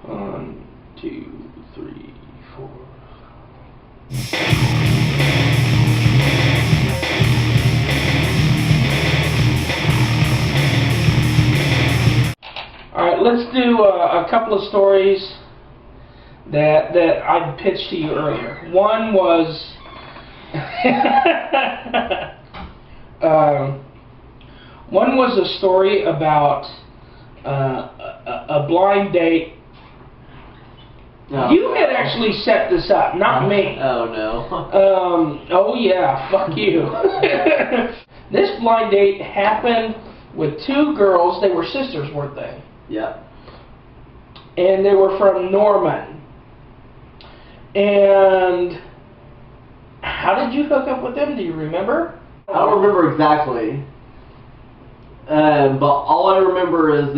1, 2, 3, 4. Alright, let's do a couple of stories that I pitched to you earlier. One was one was a story about a blind date. Oh, You had actually set this up, not me. Oh no. Oh yeah, fuck you. This blind date happened with two girls. They were sisters, weren't they? Yep. And they were from Norman. And how did you hook up with them? Do you remember? I don't remember exactly. But all I remember is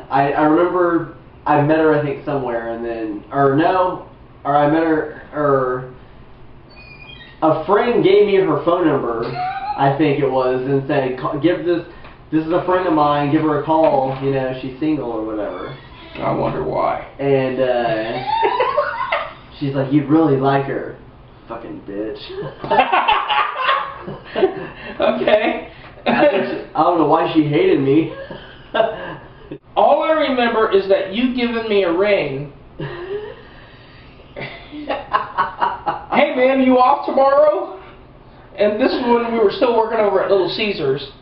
I remember I met her, I think, somewhere, and then, or I met her, or a friend gave me her phone number, I think it was, and said, this is a friend of mine, give her a call, you know, she's single or whatever. I wonder why. And she's like, you'd really like her. Fucking bitch. Okay. I don't know why she hated me. All I remember is that you given me a ring. Hey man, you off tomorrow? And this is when we were still working over at Little Caesars.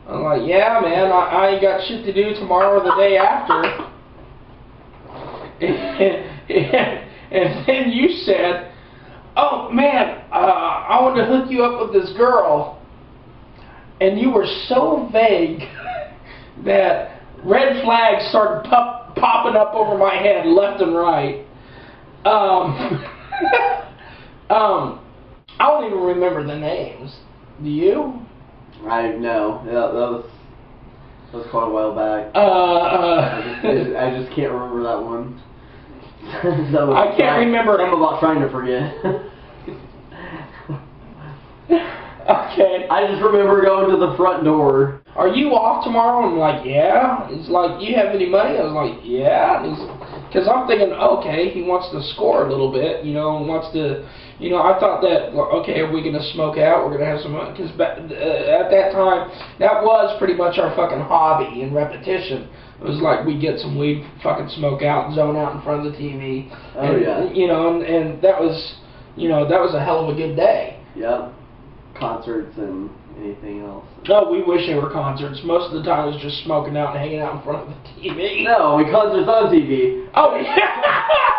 I'm like, yeah man, I ain't got shit to do tomorrow or the day after. And then you said, oh man, I want to hook you up with this girl. And you were so vague that red flags started popping up over my head left and right. I don't even remember the names. Do you? I know. Yeah, that was quite a while back. I just can't remember that one. I can't remember. I'm about trying to forget. Okay. I just remember going to the front door. Are you off tomorrow? I'm like, yeah. He's like, you have any money? I was like, yeah. Because I'm thinking, okay, he wants to score a little bit, you know, wants to, you know, I thought that, okay, are we going to smoke out? We're going to have some money. Because at that time, that was pretty much our fucking hobby in repetition. It was like we'd get some weed, fucking smoke out, zone out in front of the TV. Oh, and, yeah. You know, and that was, you know, that was a hell of a good day. Yep. Concerts and anything else. No, we wish they were concerts. Most of the time it was just smoking out and hanging out in front of the TV. No, concerts on TV. Oh, yeah.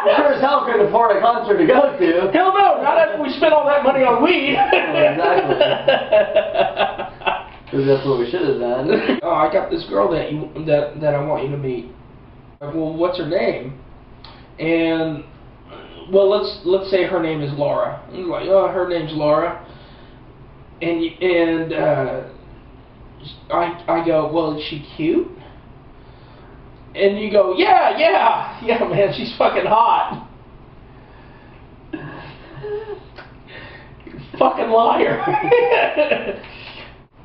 We sure as hell couldn't afford a concert to go to. Hell no, not after we spent all that money on weed. Exactly. Because that's what we should have done. Oh, I got this girl that I want you to meet. Like, well, what's her name? And well, let's say her name is Laura. And he's like, oh, her name's Laura. And I go, well, is she cute? And you go, yeah, man, she's fucking hot. You fucking liar.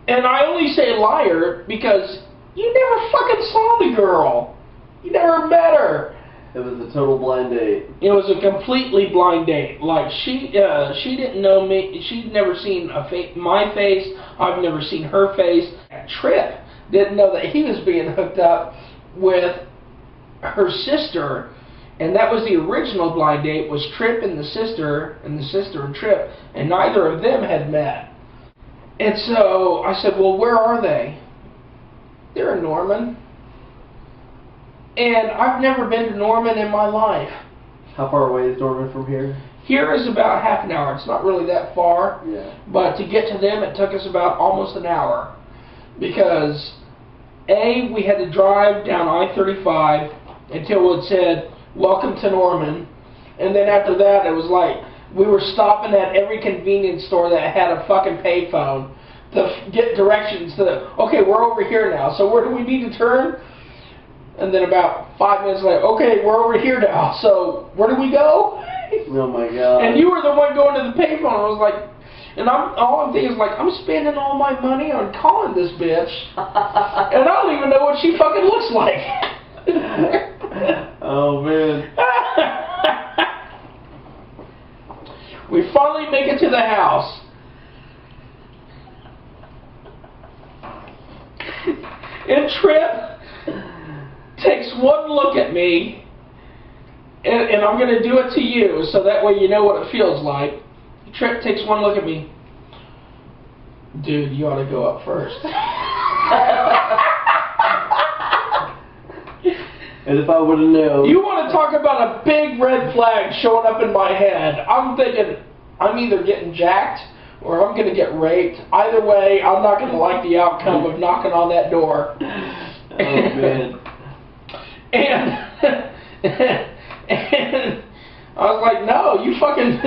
And I only say liar because you never fucking saw the girl. You never met her. It was a total blind date. It was a completely blind date. Like, she didn't know me. She'd never seen my face. I've never seen her face. Tripp didn't know that he was being hooked up with her sister. And that was the original blind date, was Tripp and the sister and Tripp. And neither of them had met. And so I said, well, where are they? They're in Norman. And I've never been to Norman in my life. How far away is Norman from here? Here is about half an hour. It's not really that far. Yeah. But to get to them, it took us about almost an hour. Because, A, we had to drive down I-35 until it said, welcome to Norman. And then after that, it was like, we were stopping at every convenience store that had a fucking payphone to get directions to, okay, we're over here now. So where do we need to turn? And then about 5 minutes later, okay, we're over here now, so where do we go? Oh my god. And you were the one going to the payphone. I was like, and all I'm thinking is like, I'm spending all my money on calling this bitch, and I don't even know what she fucking looks like. Oh man. one look at me, and I'm going to do it to you, so that way you know what it feels like. Trent takes one look at me. Dude, you ought to go up first. And if I would have known. You want to talk about a big red flag showing up in my head. I'm thinking I'm either getting jacked or I'm going to get raped. Either way, I'm not going to like the outcome of knocking on that door. Oh, man. And I was like, no, you fucking,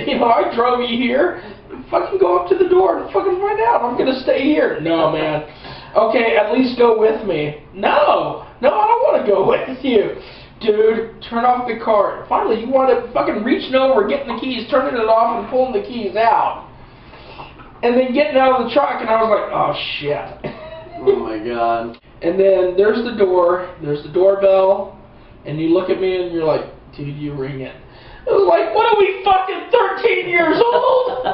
you know, I drove you here. Fucking go up to the door and fucking find out. I'm going to stay here. No, man. Okay, at least go with me. No, I don't want to go with you. Dude, turn off the car. Finally, you want to fucking reaching over, getting the keys, turning it off, and pulling the keys out. And then getting out of the truck, and I was like, oh, shit. Oh, my God. And then there's the door, there's the doorbell, and you look at me and you're like, dude, you ring it. It was like, what are we, fucking 13 years old?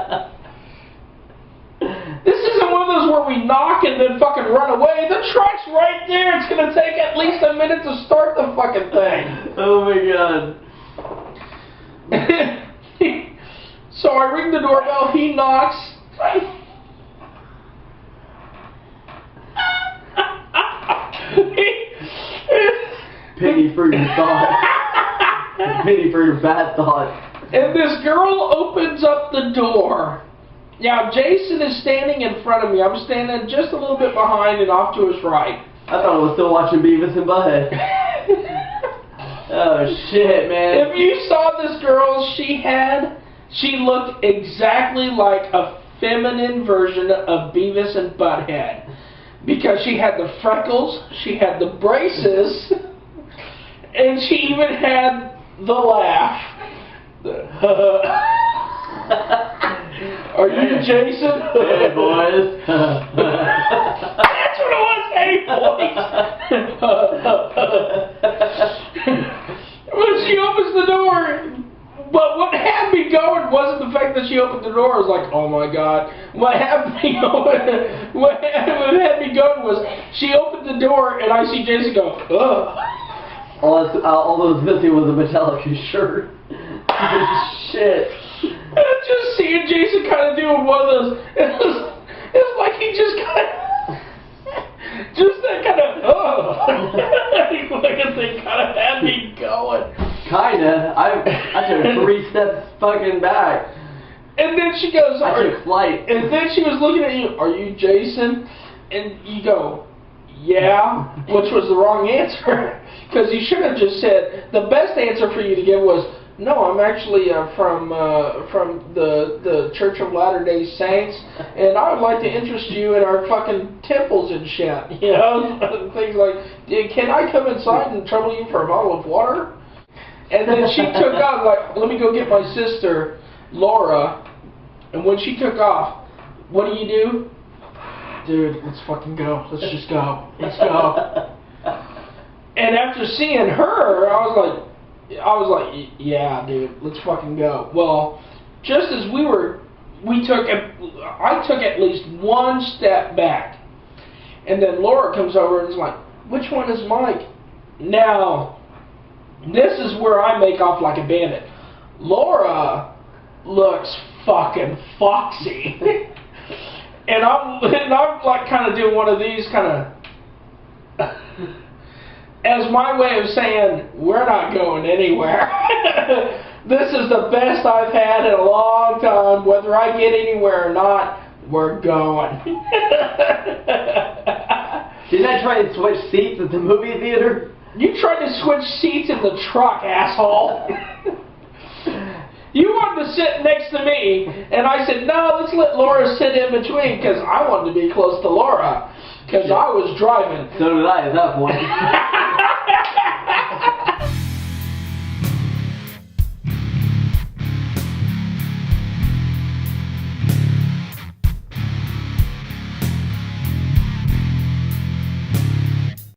This isn't one of those where we knock and then fucking run away. The truck's right there. It's going to take at least a minute to start the fucking thing. Oh, my God. So I ring the doorbell. He knocks. Pity for your thoughts. Pity for your bad thoughts. And this girl opens up the door. Now, Jason is standing in front of me. I'm standing just a little bit behind and off to his right. I thought I was still watching Beavis and Butthead. Oh, shit, man. If you saw this girl, she looked exactly like a feminine version of Beavis and Butthead. Because she had the freckles, she had the braces, and she even had the laugh. Are you Jason? Hey, boys. That's what it was, hey, boys. When she opens the door, but what had me going wasn't the fact that she opened the door. I was like, oh my God. What had me going was she opened the door and I see Jason go, ugh. All those missing was a Metallica shirt. Shit. And just seeing Jason kind of doing one of those, it's like he just kind of, just that kind of, fucking thing kind of had me going. Kinda. I took 3 steps fucking back. And then she goes, I took flight. And then she was looking at you, are you Jason? And you go, yeah, which was the wrong answer. Because you should have just said, the best answer for you to give was, no, I'm actually from the Church of Latter-day Saints, and I would like to interest you in our fucking temples and shit, you know, things like, can I come inside and trouble you for a bottle of water? And then she took off, like, let me go get my sister, Laura, and when she took off, what do? Dude, let's fucking go, let's just go, let's go. And after seeing her, I was like, yeah, dude, let's fucking go. Well, just as I took at least one step back. And then Laura comes over and is like, which one is Mike? Now, this is where I make off like a bandit. Laura looks fucking foxy. and I'm like kind of doing one of these kind of... as my way of saying, we're not going anywhere. This is the best I've had in a long time. Whether I get anywhere or not, we're going. Didn't I try and switch seats at the movie theater? You tried to switch seats in the truck, asshole. You wanted to sit next to me, and I said, no, let's let Laura sit in between, because I wanted to be close to Laura, because I was driving. So did I at that point.